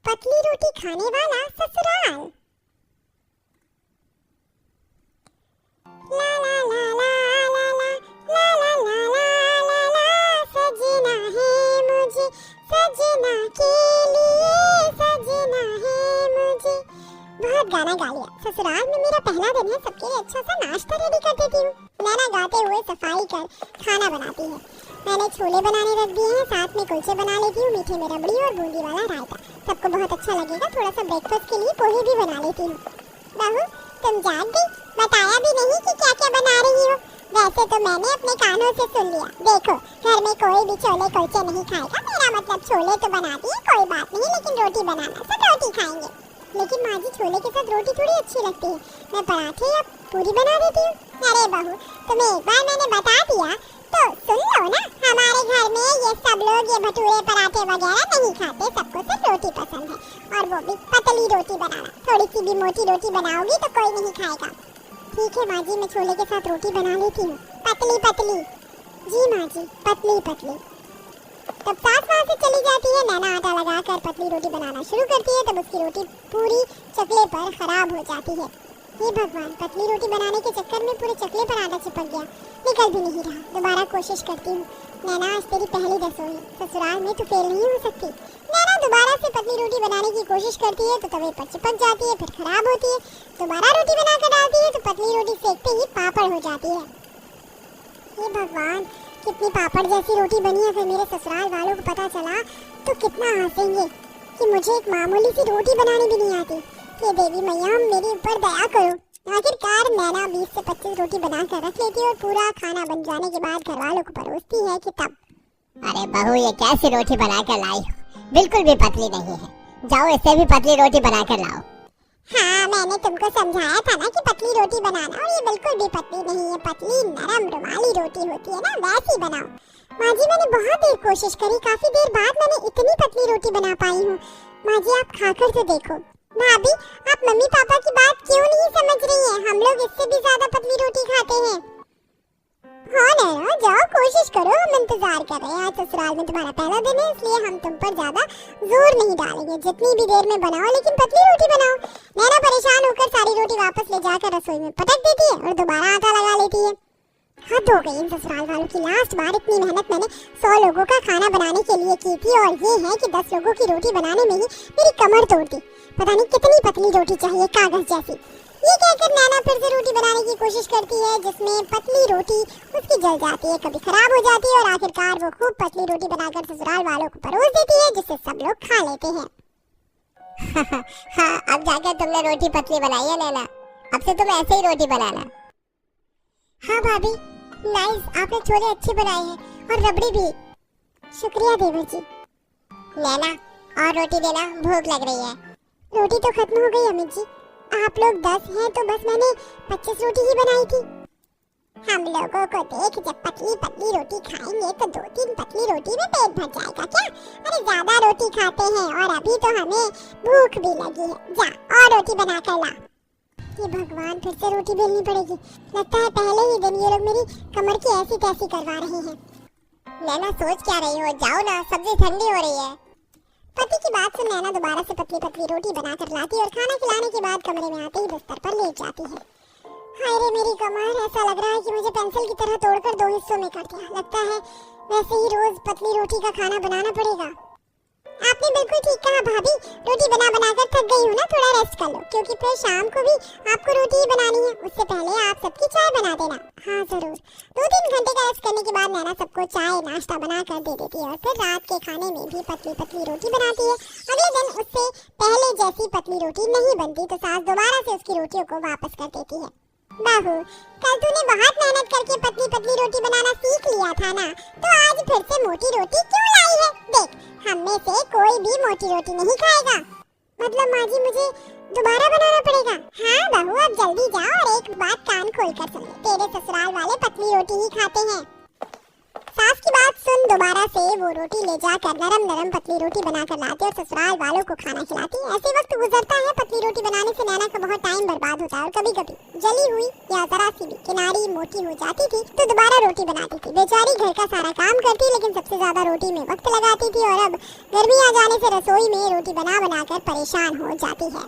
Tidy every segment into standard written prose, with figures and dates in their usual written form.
पतली रोटी खाने वाला ससुराल। ला ला ला ला ला ला ला ला ला ला ला, सजना है मुझे सजना के लिए, सजना है मुझे। बहुत गाना गा लिया। ससुराल में मेरा पहला दिन है, सबके लिए अच्छा सा नाश्ता रेडी कर देती हूँ। नैना गाते हुए सफाई कर खाना बनाती है। मैंने छोले बनाने रख दिए हैं, साथ में कुलचे बना लेती हूँ, मीठे में रबड़ी और बूंदी वाला रायता। सबको बहुत अच्छा लगेगा। थोड़ा सा ब्रेकफास्ट के लिए पोहे भी बना लेती हूँ। बहू तुम जाग गई, बताया भी नहीं कि क्या क्या बना रही हो। वैसे तो मैंने अपने कानों से सुन लिया। देखो घर में कोई भी छोले कुलचे नहीं खाएगा, मेरा मतलब छोले तो बनाती है कोई बात नहीं, लेकिन रोटी बनाना सब रोटी खाएंगे। लेकिन माँ जी छोले के साथ रोटी थोड़ी अच्छी लगती है, मैं पराठे या पूरी बना देती हूँ। अरे बहू तुम्हें एक बार मैंने बता दिया तो सुन लो ना। हमारे घर में ये सब लोग ये भटूरे पराठे वगैरह नहीं खाते, सबको सिर्फ रोटी पसंद है, और वो भी पतली रोटी बनाना। थोड़ी सी भी मोटी रोटी बनाओगी तो कोई नहीं खाएगा। ठीक है माँ जी, मैं छोले के साथ रोटी बना लेती हूँ, पतली पतली। जी माँ जी, पतली पतली। तब सास वहाँ से चली जाती है। नैना आटा लगाकर पतली रोटी बनाना शुरू करती है, तब उसकी रोटी पूरी चकले पर खराब हो जाती है। हे भगवान, पतली रोटी बनाने के चक्कर में पूरे चकले पर आटा चिपक गया, निकल भी नहीं रहा। दोबारा कोशिश करती हूँ। नैना आज तेरी पहली रसोई, ससुराल में तो फेल नहीं हो सकती। नैना दोबारा से पतली रोटी बनाने की कोशिश करती है तो तवे पर चिपक जाती है, फिर खराब होती है। दोबारा रोटी बनाकर डालती है तो पतली रोटी सेकते ही पापड़ हो जाती है। हे भगवान, कितनी पापड़ जैसी रोटी बनी है। अगर मेरे ससुराल वालों को पता चला तो कितना हंसेंगे कि मुझे एक मामूली सी रोटी बनानी भी नहीं आती। हे देवी मैया, मेरे ऊपर दया करो। आखिरकार नैना 20 से 25 रोटी बनाकर रख लेती है और पूरा खाना बन जाने के बाद घर वालों को परोसती है कि तब। अरे बहू, ये कैसी रोटी बनाकर लाई हो, बिल्कुल भी पतली नहीं है। जाओ इससे भी पतली रोटी बनाकर लाओ। हाँ मैंने तुमको समझाया था ना कि पतली रोटी बनाना, और ये बिल्कुल भी पतली नहीं है। पतली नरम रुमाली रोटी होती है ना, वैसी बनाओ। माँ जी मैंने बहुत देर कोशिश करी, काफी देर बाद मैंने इतनी पतली रोटी बना पाई हूँ। माँ जी आप खाकर तो देखो। भाभी आप मम्मी पापा की बात क्यों नहीं समझ रही हैं? हम लोग इससे भी ज्यादा पतली रोटी खाते हैं। हाँ नैना जाओ कोशिश करो, हम इंतजार कर रहे हैं। आज ससुराल में तुम्हारा पहला दिन है, इसलिए हम तुम पर ज्यादा जोर नहीं डालेंगे। जितनी भी देर में बनाओ, लेकिन पतली रोटी बनाओ। नैना परेशान होकर सारी रोटी वापस ले जाकर रसोई में पटक देती है और दोबारा आटा लगा लेती है। हद हो गई इन ससुराल वालों की। लास्ट बार इतनी मेहनत मैंने 100 लोगों का खाना बनाने के लिए की थी, और ये है कि 10 लोगों की रोटी बनाने में ही मेरी कमर तोड़ दी। पता नहीं कितनी पतली रोटी चाहिए, कागज जैसी। ये कहकर नैना फिर से रोटी बनाने की कोशिश करती है, जिसमें पतली रोटी उसकी जल जाती है, कभी खराब हो जाती है, और आखिरकार वो खूब पतली रोटी बनाकर ससुराल वालों को परोस देती है, जिससे सब लोग खा लेते हैं। हाँ अब जाकर तुमने रोटी पतली बनाई है नैना, अब से तुम ऐसे ही रोटी बनाना। हाँ भाभी नाइस, आपने छोले अच्छे बनाए हैं और रबड़ी भी। शुक्रिया देवर जी। नैना और रोटी देना, भूख लग रही है। रोटी तो खत्म हो गई अमित जी, आप लोग 10 हैं तो बस मैंने 25 रोटी ही बनाई थी। हम लोगों को देख जब पतली पतली रोटी खाएंगे तो 2-3 पतली रोटी में पेट भर जाएगा क्या? अरे ज्यादा रोटी खाते हैं और अभी तो हमें भूख भी लगी है। जा और रोटी बना कर ला। ये भगवान, फिर से रोटी बेलनी पड़ेगी। लगता है पहले ही दिन ये लोग मेरी कमर की ऐसी तैसी करवा रहे हैं। नैना सोच क्या रही हो, जाओ ना, सब्जी ठंडी हो रही है। पति की बात सुन नैना दोबारा से पतली पतली रोटी बनाकर लाती और खाना खिलाने के बाद कमरे में आते ही बिस्तर पर लेट जाती है। हाय रे मेरी कमर, ऐसा लग रहा है कि मुझे पेंसिल की तरह तोड़कर 2 हिस्सों में कर दिया। लगता है वैसे ही रोज पतली रोटी का खाना बनाना पड़ेगा। आपने बिल्कुल ठीक कहा भाभी, रोटी बना बनाकर थक गई हूँ ना, थोड़ा रेस्ट कर लो, क्योंकि फिर शाम को भी आपको रोटी ही बनानी है। उससे पहले आप सबकी चाय बना देना। हाँ जरूर। 2-3 घंटे का रेस्ट करने के बाद नैना सबको चाय नाश्ता बना कर दे देती है और फिर रात के खाने में भी पतली पतली रोटी बनाती है। अगले दिन उससे पहले जैसी पतली रोटी नहीं बनती तो सास दोबारा से उसकी रोटियों को वापस कर देती है। बहू कल तूने बहुत मेहनत करके पतली पतली रोटी बनाना सीख लिया था ना, तो आज फिर से मोटी रोटी क्यों लाई है? देख हम में से कोई भी मोटी रोटी नहीं खाएगा। मतलब माँ जी मुझे दोबारा बनाना पड़ेगा? हाँ बहू अब जल्दी जाओ और एक बात कान खोल कर सुन ले, तेरे ससुराल वाले पतली रोटी ही खाते हैं। सास की बात सुन दोबारा से वो रोटी ले जाकर नरम नरम पतली रोटी बनाकर लाते और ससुराल वालों को खाना खिलाती। ऐसे वक्त गुजरता है, पतली रोटी बनाने से नैना का बहुत टाइम बर्बाद होता है और कभी कभी जली हुई या जरा सी भी किनारी मोटी हो जाती थी तो दोबारा रोटी बनाती थी। बेचारी घर का सारा काम करती लेकिन सबसे ज्यादा रोटी में वक्त लगाती थी और अब गर्मी आ जाने से रसोई में रोटी बना बनाकर परेशान हो जाती है।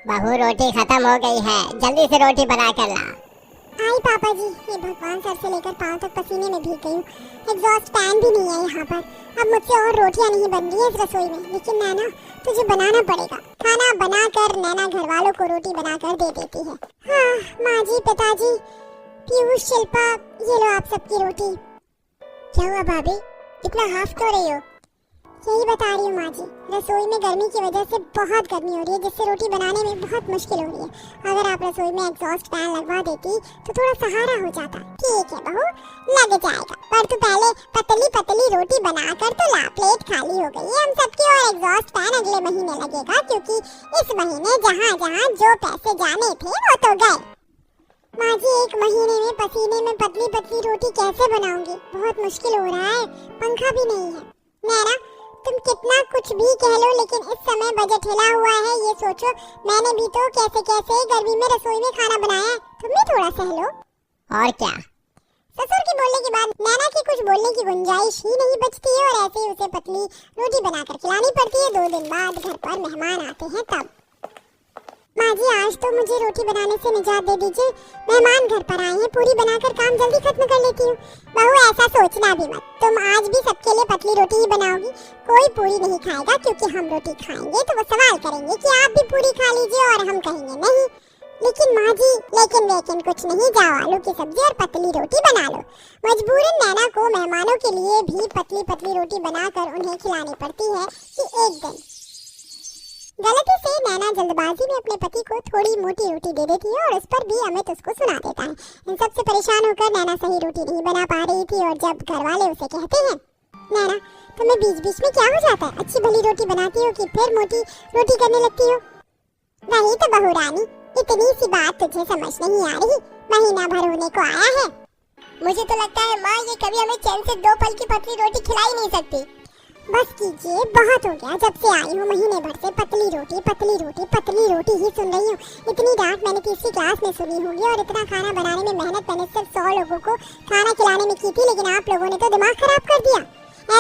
बहू रोटी खत्म हो गई है, जल्दी से रोटी बना कर ला। आई पापा जी, ये भगवान सर से लेकर पांव तक पसीने में भीग गई हूँ। एग्जॉस्ट फैन भी नहीं है यहाँ पर। अब मुझसे और रोटियां नहीं बन रही है इस रसोई में। लेकिन नैना, तुझे बनाना पड़ेगा। खाना बनाकर नैना घर वालों को रोटी बनाकर दे देती है। हाँ माँ जी, पिताजी, पीयूष, शिल्पा, ये लो आप सबकी रोटी। क्या हुआ भाभी, इतना हाफ क्यों रही हो? यही बता रही हूँ माँ जी, रसोई में गर्मी की वजह से बहुत गर्मी हो रही है जिससे रोटी बनाने में बहुत मुश्किल हो रही है। अगर आप रसोई में एग्जॉस्ट फैन लगवा देती तो थोड़ा सहारा हो जाता। ठीक है बहू, लग जाएगा, पर तू पहले पतली पतली रोटी बनाकर तो ला। प्लेट खाली हो गई है हम सबकी और एग्जॉस्ट फैन अगले महीने लगेगा, क्योंकि इस महीने जहाँ जहाँ जो पैसे जाने थे वो तो गए। माँ जी, एक महीने में पसीने में पतली पतली रोटी कैसे बनाऊंगी? बहुत मुश्किल हो रहा है, पंखा भी नहीं है। नैना, तुम कितना कुछ भी कह लो लेकिन इस समय बजट हिला हुआ है। ये सोचो, मैंने भी तो कैसे कैसे गर्मी में रसोई में खाना बनाया है, तुम भी थोड़ा सह लो। और क्या? ससुर के बोलने के बाद नैना की कुछ बोलने की गुंजाइश ही नहीं बचती है और ऐसे ही उसे पतली रोटी बनाकर खिलानी पड़ती है। 2 दिन बाद घर पर मेहमान आते हैं तब। माँ जी, आज तो मुझे रोटी बनाने से निजात दे दीजिए, मेहमान घर पर आए हैं। पूरी बनाकर काम जल्दी खत्म कर लेती हूँ। बहू, ऐसा सोचना भी मत, तुम आज भी सबके लिए पतली रोटी ही बनाओगी। कोई पूरी नहीं खाएगा, क्योंकि हम रोटी खाएंगे तो वो सवाल करेंगे कि आप भी पूरी खा लीजिए और हम कहेंगे नहीं। लेकिन माँ जी, लेकिन कुछ नहीं, जाओ आलू की सब्जी और पतली रोटी बना लो। मजबूरन नैना को मेहमानों के लिए भी पतली पतली रोटी बनाकर उन्हें खिलानी पड़ती है कि एक दिन गलती से नैना जल्दबाजी में अपने पति को थोड़ी मोटी रोटी दे देती है और उस पर भी अमित उसको सुना देता है। इन सब से परेशान होकर नैना सही रोटी नहीं बना पा रही थी और जब घर वाले उसे कहते हैं, नैना तुम्हें बीच बीच में क्या हो जाता है? अच्छी भली रोटी बनाती हो कि फिर मोटी रोटी करने लगती हो? वही तो बहू रानी, इतनी सी बात तुझे समझ नहीं आ रही? महीना भर होने को आया है। मुझे तो लगता है माँ, ये कभी हमें चैन से 2 पल की पतली रोटी खिला ही नहीं सकती। बस कीजिए, बहुत हो गया। जब से आई हूँ महीने भर से पतली रोटी पतली रोटी पतली रोटी ही सुन रही हूँ। इतनी डांट मैंने तीसरी क्लास में सुनी होगी और इतना खाना बनाने में मेहनत मैंने सिर्फ 100 लोगों को खाना खिलाने में की थी, लेकिन आप लोगों ने तो दिमाग खराब कर दिया।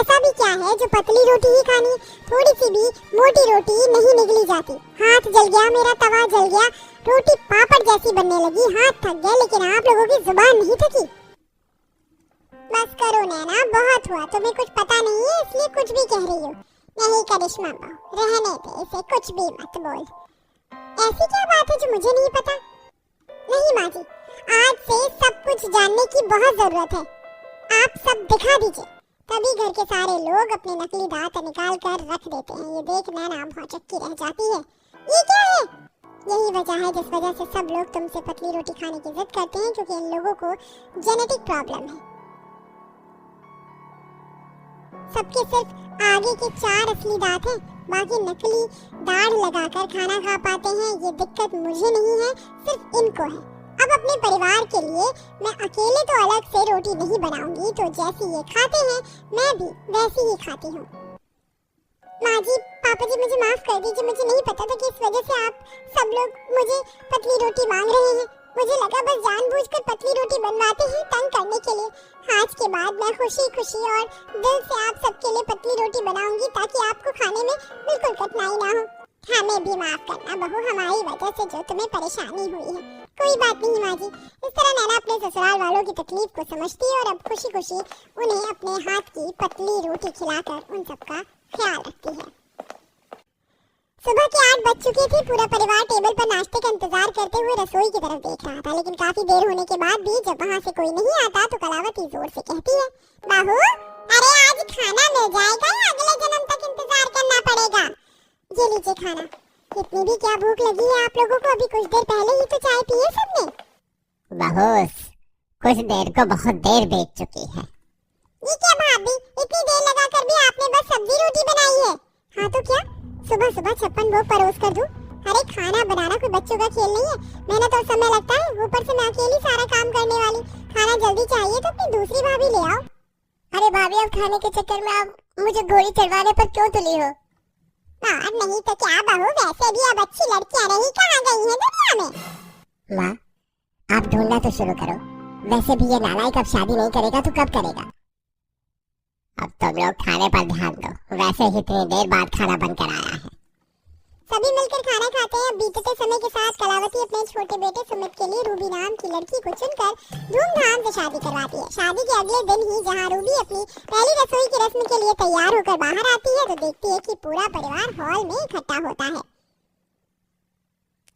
ऐसा भी क्या है जो पतली रोटी ही खानी? थोड़ी सी भी मोटी रोटी नहीं निगली जाती। हाथ जल गया, मेरा तवा जल गया, रोटी पापड़ जैसी बनने लगी, हाथ थक गए, लेकिन आप लोगों की जुबान नहीं थकी। बस करो नैना, बहुत हुआ। तुम्हें कुछ पता नहीं है इसलिए कुछ भी कह रही हो। नहीं करिश्मा बहू, रहने दे इसे, कुछ भी मत बोल। ऐसी क्या बात है जो मुझे नहीं पता? नहीं माँ जी, आज से सब कुछ जानने की बहुत जरूरत है। आप सब दिखा दीजिए, तभी घर के सारे लोग अपने नकली दांत निकाल कर रख देते हैं। ये देख नैना भौचक्की रह जाती है। ये क्या है? यही वजह है जिस वजह से सब लोग तुमसे पतली रोटी खाने की जिद करते हैं, क्योंकि इन लोगों को जेनेटिक प्रॉब्लम है। सबके सिर्फ आगे के 4 असली दांत हैं, बाकी नकली दाढ़ लगाकर खाना खा पाते हैं। ये दिक्कत मुझे नहीं है, सिर्फ इनको है। अब अपने परिवार के लिए मैं अकेले तो अलग से रोटी नहीं बनाऊंगी, तो जैसी ये खाते हैं मैं भी वैसी ही खाती हूँ। माँ जी, पापा जी, मुझे माफ कर दीजिए। मुझे नहीं पता था कि इस वजह से आप सब लोग मुझे पतली रोटी मांग रहे हैं। मुझे लगा बस जानबूझकर पतली रोटी बनवाते हैं तंग करने के लिए। आज के बाद मैं खुशी खुशी और दिल से आप सबके लिए पतली रोटी बनाऊंगी, ताकि आपको खाने में बिल्कुल कठिनाई ना हो। हमें भी माफ करना बहू, हमारी वजह से जो तुम्हें परेशानी हुई है। कोई बात नहीं माँ जी। इस तरह नैना अपने ससुराल वालों की तकलीफ को समझती है और अब खुशी खुशी उन्हें अपने हाथ की पतली रोटी खिलाकर उन सबका ख्याल रखती है। सुबह के 8 बज चुके थे। पूरा परिवार टेबल पर नाश्ते का इंतजार करते हुए रसोई की तरफ देख रहा था, लेकिन काफी देर होने के बाद भी जब वहाँ से कोई नहीं आता तो कलावती जोर से कहती है, बहू, अरे आज खाना मिल जाएगा या अगले जन्म तक इंतजार करना पड़ेगा? ये लीजिए खाना। इतनी भी क्या भूख लगी है आप लोगों को? अभी कुछ देर पहले ही तो चाय पी है सबने। बहू, कुछ देर को बहुत देर बीत चुकी है। ये क्या भाभी, इतनी देर लगा कर भी आपने बस सब्जी रोटी बनाई है? हाँ तो क्या सुबह सुबह 56 भोग परोस कर दूं? अरे खाना बनाना कोई बच्चों का खेल नहीं है। मेहनत और समय लगता है, ऊपर से मैं अकेली सारा काम करने वाली। खाना जल्दी चाहिए तो अपनी दूसरी भाभी ले आओ। अरे भाभी, अब खाने के चक्कर में आप मुझे घोड़ी चढ़वाने पर क्यों तुली हो? और नहीं तो क्या बहू, वैसे भी अब अच्छी लड़कियां रही कहाँ गई हैं दुनिया में। माँ, आप ढूंढना तो शुरू करो। वैसे भी ये नालायक अब शादी नहीं करेगा तो कब करेगा? अब तुम लोग खाने पर ध्यान दो, वैसे ही इतनी देर बाद खाना बनकर आया है। सभी मिलकर खाना खाते हैं। बीतते समय के साथ कलावती अपने छोटे बेटे सुमित के लिए रूबी नाम की लड़की को चुनकर धूमधाम से शादी करवाती है। शादी के अगले दिन ही जहां रूबी अपनी पहली रसोई की रस्म के लिए तैयार होकर बाहर आती है तो देखती है कि पूरा परिवार हॉल में इकट्ठा होता है।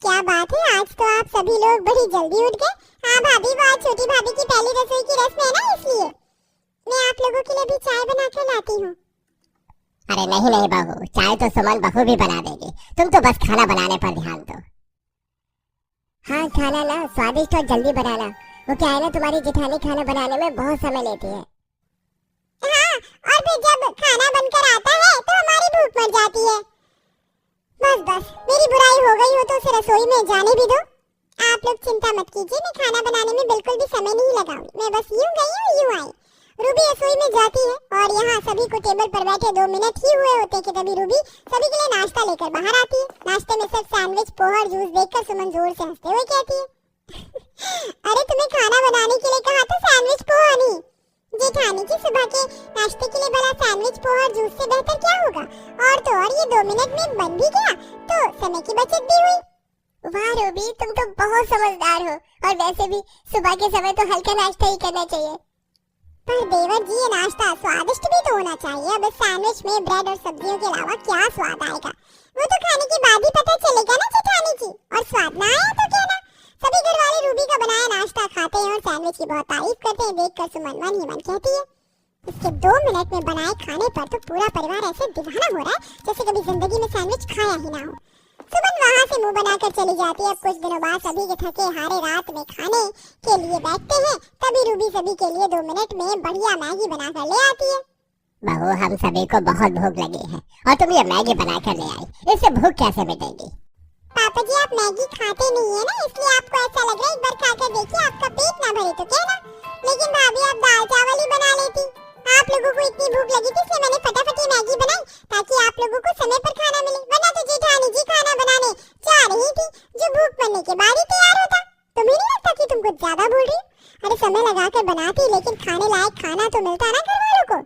क्या बात है, आज तो आप सभी लोग बड़ी जल्दी उठ गए। हाँ भाभी, वो आज छोटी भाभी की पहली रसोई की रस्म है ना, इसलिए मैं आप लोगों के लिए भी चाय बनाकर लाती हूँ। अरे नहीं नहीं बहू, चाय तो सुमन बहू भी बना देगी, तुम तो बस खाना बनाने पर ध्यान दो। हाँ, खाना ना स्वादिष्ट और जल्दी बनाना। वो क्या है ना, तुम्हारी जेठानी खाना बनाने में बहुत समय लेती है। हाँ, और फिर जब खाना बनकर आता है तो हमारी भूख मर जाती है। बस बस, मेरी बुराई हो गई हो तो उसे रसोई में जाने भी दो। आप लोग चिंता मत कीजिए, मैं खाना बनाने में बिल्कुल भी समय नहीं लगाऊंगी। मैं बस यूं गई हूँ यूं आई। रूबी रसोई में जाती है और यहाँ सभी को टेबल पर बैठे 2 मिनट ही हुए होते कि तभी रूबी सभी के लिए नाश्ता लेकर बाहर आती है। नाश्ते में सिर्फ सैंडविच, पोहा और जूस देखकर सुमन जोर से हंसते हुए कहती है अरे तुम्हें खाना बनाने के लिए कहा था, सैंडविच पोहा नहीं। जेठानी जी, सुबह के नाश्ते के लिए भला सैंडविच पोहा और जूस से बेहतर क्या होगा? और तो और ये 2 मिनट में बन भी गया तो समय की बचत भी हुई। वाह रूबी, तुम तो बहुत समझदार हो। और वैसे भी सुबह के समय तो हल्का नाश्ता ही करना चाहिए। पर देवर जी, ये नाश्ता स्वादिष्ट भी तो होना चाहिए। अब इस सैंडविच में ब्रेड और सब्जियों के अलावा क्या स्वाद आएगा, वो तो खाने के बाद ही पता चलेगा ना जेठानी जी। और स्वाद ना आया तो क्या ना। सभी घर वाले रूबी का बनाया नाश्ता खाते हैं और सैंडविच की बहुत तारीफ करते हैं। देखकर सुमन मन ही मन कहती है इसके 2 मिनट में बनाए खाने पर तो पूरा परिवार ऐसे दीवाना हो रहा है जैसे कभी जिंदगी में सैंडविच खाया ही ना हो। सुमन वहाँ से मुंह बनाकर चली जाती है। अब कुछ दिनों बाद सभी के थके हारे रात में खाने के लिए बैठते हैं। तभी रूबी सभी के लिए 2 मिनट में बढ़िया मैगी बनाकर ले आती है। बहू, हम सभी को बहुत भूख लगी है और तुम ये मैगी बनाकर ले आई, इससे भूख कैसे मिटेगी? पापा जी, आप मैगी खाते नहीं है ना, इसलिए आपको ऐसा लग रहा है। एक बार खाकर देखिए, आपका पेट ना भरे तो क्या ना। लेकिन भाभी, आप दाल चावल ही बना लेती। आप लोगों को इतनी भूख लगी थी इसलिए मैंने फटाफट ये मैगी बनाई ताकि आप लोगों को समय पर खाना मिले। वरना तो जेठानी जी खाना बनाने जा रही थी जो भूख मरने के बाद ही तैयार होता। तुम्हें नहीं लगता कि तुम कुछ ज्यादा बोल रही? अरे समय लगाकर बनाती लेकिन खाने लायक खाना तो मिलता ना घर वालों को।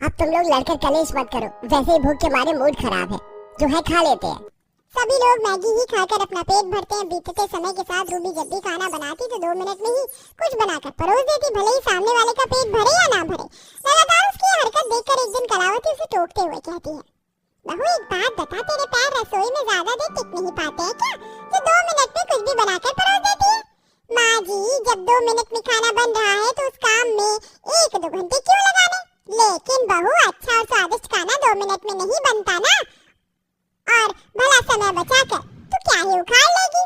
अब तुम लोग लड़कर कलेश मत करो, वैसे ही भूख के मारे मूड खराब है, जो है खा लेते हैं। सभी लोग मैगी ही खाकर अपना पेट भरते हैं। बीतते समय के साथ रूबी जब भी खाना बनाती तो 2 मिनट में ही कुछ बनाकर परोस देती, भले ही सामने वाले का पेट भरे या ना भरे। लगातार उसकी हरकत देखकर एक दिन कलावती उसे टोकते हुए कहती है बहू, एक बात बता, तेरे पैर रसोई में ज्यादा देर टिक नहीं पाते हैं क्या, जो 2 मिनट में कुछ भी बनाकर परोस देती है? माँ जी, जब 2 मिनट में खाना बन रहा है तो उस काम में 1-2 घंटे क्यों लगाने? लेकिन बहू, अच्छा और स्वादिष्ट खाना 2 मिनट में नहीं बनता ना। और भला समय बचाकर तो क्या ही उखाड़ लेगी?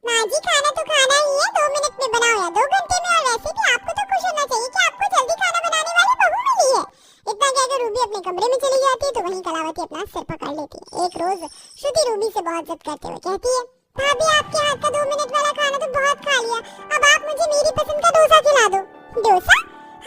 माँ जी, खाना तो खाना ही है, 2 मिनट में बनाओ या 2 घंटे में। और वैसे भी आपको तो खुश होना चाहिए कि आपको जल्दी खाना बनाने वाली बहू मिली है। इतना कहकर रूबी अपने कमरे में चली जाती है तो वहीं कलावती अपना सिर पकड़ लेती है। एक रोज श्रुति रूबी से बहुत जिद करते हुए कहती है भाभी, आपके हाथ का 2 मिनट वाला खाना तो बहुत खा लिया, अब आप मुझे मेरी पसंद का डोसा खिला दो। डोसा?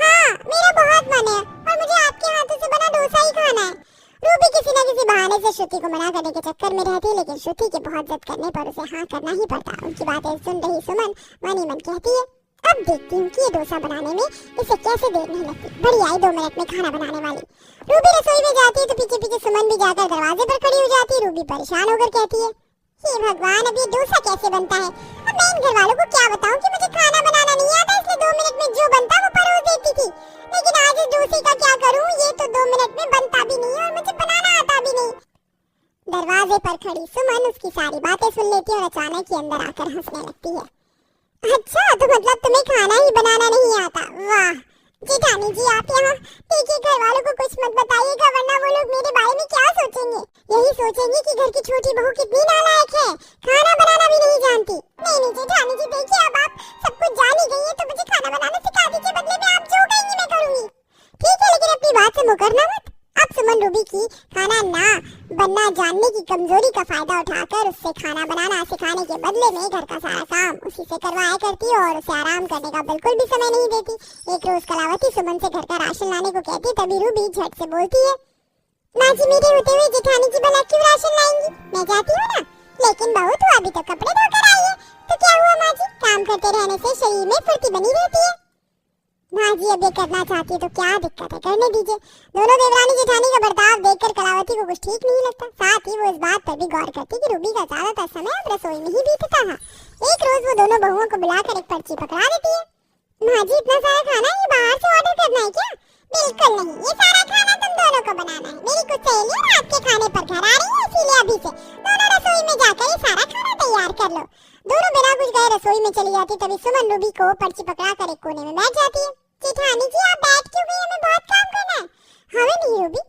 हाँ, मेरा बहुत मन है और मुझे आपके हाथों से बना डोसा ही खाना है। रूबी किसी न किसी बहाने से श्रुति को मना करने के चक्कर में रहती है, लेकिन श्रुति के बहुत जिद करने पर उसे हाँ करना ही पड़ता। उनकी बातें सुन रही सुमन मन ही मन कहती है अब देखती हूँ कि ये डोसा बनाने में इसे कैसे देर नहीं लगती। बड़ी आई 2 मिनट में खाना बनाने वाली। रूबी रसोई में जाती है तो पीछे पीछे सुमन भी जाकर दरवाजे पर खड़ी हो जाती है। रूबी परेशान होकर कहती है हे भगवान, अब ये डोसा कैसे बनता है? अब मैं इन घर वालों को क्या बताऊं कि मुझे खाना बनाना नहीं आता, इसलिए 2 मिनट में जो बनता वो परोस देती थी। लेकिन आज इस डोसे का क्या करूं? ये तो 2 मिनट में बनता भी नहीं और मुझे बनाना आता भी नहीं। दरवाजे पर खड़ी सुमन उसकी सारी बातें सुन लेती है और अचानक ही अंदर आकर हंसने लगती है। अच्छा, तो मतलब तुम्हें खाना ही बनाना नहीं आता? वाह जेठानी जी, आप यहाँ देखिए, घर वालों को कुछ मत बताइएगा वरना वो लोग मेरे बारे में क्या सोचेंगे। यही सोचेंगे कि घर की छोटी बहू कितनी नालायक है, खाना बनाना भी नहीं जानती। नहीं नहीं जेठानी जी, देखिए अब आप सब कुछ जान ही गई है तो मुझे खाना बनाना सिखा दीजिए, बदले में आप जो कहेंगी मैं करूंगी। ठीक है, लेकिन अपनी बात से मुकरना मत। अब सुमन सुमन रूबी की खाना ना बनना जानने की कमजोरी का फायदा उठाकर उससे खाना बनाना सिखाने के बदले में घर का सारा काम उसी से करवाया करती है और उसे आराम करने का बिल्कुल भी समय नहीं देती। एक रोज कलावती सुमन से घर का राशन लाने को कहती, तभी रूबी झट से बोलती है, माँ जी मेरे होते हुए जेठानी जी भला क्यों राशन लाएंगी, मैं जाती हूँ ना। लेकिन बहू तू अभी तो कपड़े धोकर आई है, तो क्या हुआ माँ जी, काम करते रहने से शरीर में फुर्ती बनी रहती है। माँ जी अब ये करना चाहती है तो क्या दिक्कत है, करने दीजिए। दोनों देवरानी जेठानी का बर्ताव देखकर कलावती को कुछ ठीक नहीं लगता। साथ ही वो इस बात पर भी गौर करती कि रूबी का ज्यादातर समय अब रसोई में ही बीतता था। एक रोज वो दोनों बहुओं को बुलाकर एक पर्ची पकड़ा देती है। माँ जी इतना सारा खाना ये बाहर से ऑर्डर करना है क्या? बिल्कुल नहीं, ये सारा खाना तुम दोनों को बनाना है। मेरी कुछ सहेलियां रात के खाने पर घर आ रही है, इसीलिए अभी से दोनों रसोई में जाकर ये सारा खाना तैयार कर लो। दोनों बिना कुछ कहे रसोई में चली जाती। तभी सुमन रूबी को पर्ची पकड़ाकर एक कोने में बैठ जाती है। जेठानी जी आप बैठ क्यों गई, हमें बहुत काम करना है। हमें नहीं रूबी,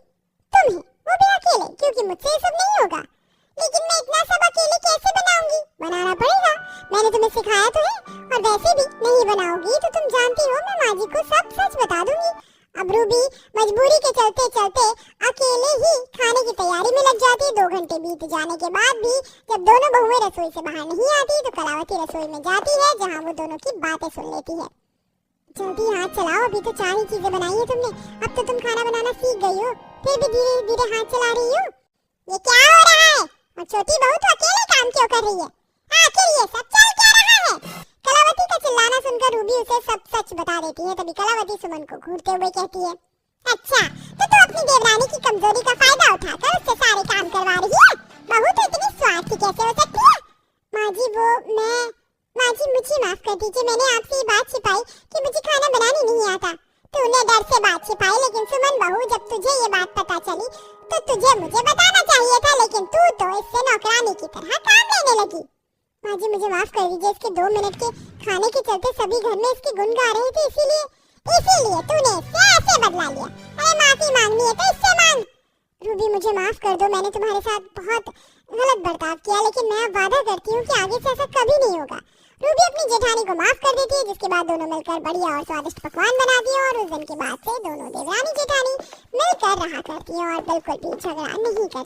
तुम्हें, वो भी अकेले, क्योंकि मुझसे ये सब नहीं होगा। लेकिन मैं इतना सब अकेले कैसे बनाऊंगी, बनाना पड़ेगा, मैंने तुम्हें सिखाया तो है। और वैसे भी नहीं बनाओगी तो तुम जानती हो मैं माँ जी को सब सच बता दूंगी। अब रूबी मजबूरी के चलते चलते अकेले ही खाने की तैयारी में लग जाती है। 2 घंटे बीत जाने के बाद भी जब दोनों बहुएं रसोई से बाहर नहीं आती तो कलावती रसोई में जाती है, जहाँ वो दोनों की बातें सुन लेती है। जल्दी हाथ चलाओ, अभी तो 4 ही चीजें बनाई है तुमने, अब तो तुम खाना बनाना सीख गई हो, फिर भी धीरे धीरे हाथ चला रही हो। ये क्या हो रहा है? और छोटी बहू तो अकेले काम क्यों कर रही है? आखिर ये सब चल क्या रहा है? कलावती का चिल्लाना सुनकर रूबी उसे सब सच बता देती है। तभी कलावती सुमन को घूरते हुए कहती है, अच्छा तो तू अपनी देवरानी की कमजोरी का फायदा उठाकर उससे सारे काम करवा रही है। बहू तो इतनी स्वार्थी कैसे हो सकती है? माँ जी माँ जी मुझे माफ कर दीजिए, मैंने आपसे ये बात छिपाई कि मुझे खाना बनाने नहीं आता। तूने डर से बात छिपाई, लेकिन सुमन बहू जब तुझे ये बात पता चली तो तुझे मुझे बताना चाहिए था, लेकिन तू तो इससे नौकरानी की तरह काम लेने लगी। माँ जी मुझे माफ कर दीजिए, इसके 2 मिनट के खाने के चलते सभी घर में इसके गुण गा रहे थे, इसीलिए तूने इससे ऐसे बदला लिया। अरे माफी मांगनी है तो इससे मांग। रूबी मुझे माफ कर दो, मैंने तुम्हारे साथ बहुत गलत बर्ताव किया, लेकिन मैं अब वादा करती हूँ कि आगे से ऐसा कभी नहीं होगा। रूबी अपनी जेठानी को माफ कर देती है, जिसके बाद दोनों मिलकर बढ़िया और स्वादिष्ट पकवान बनाती है। और उस दिन के बाद से दोनों देवरानी जेठानी मिलकर रहा करती हैं और बिल्कुल भी झगड़ा नहीं करती।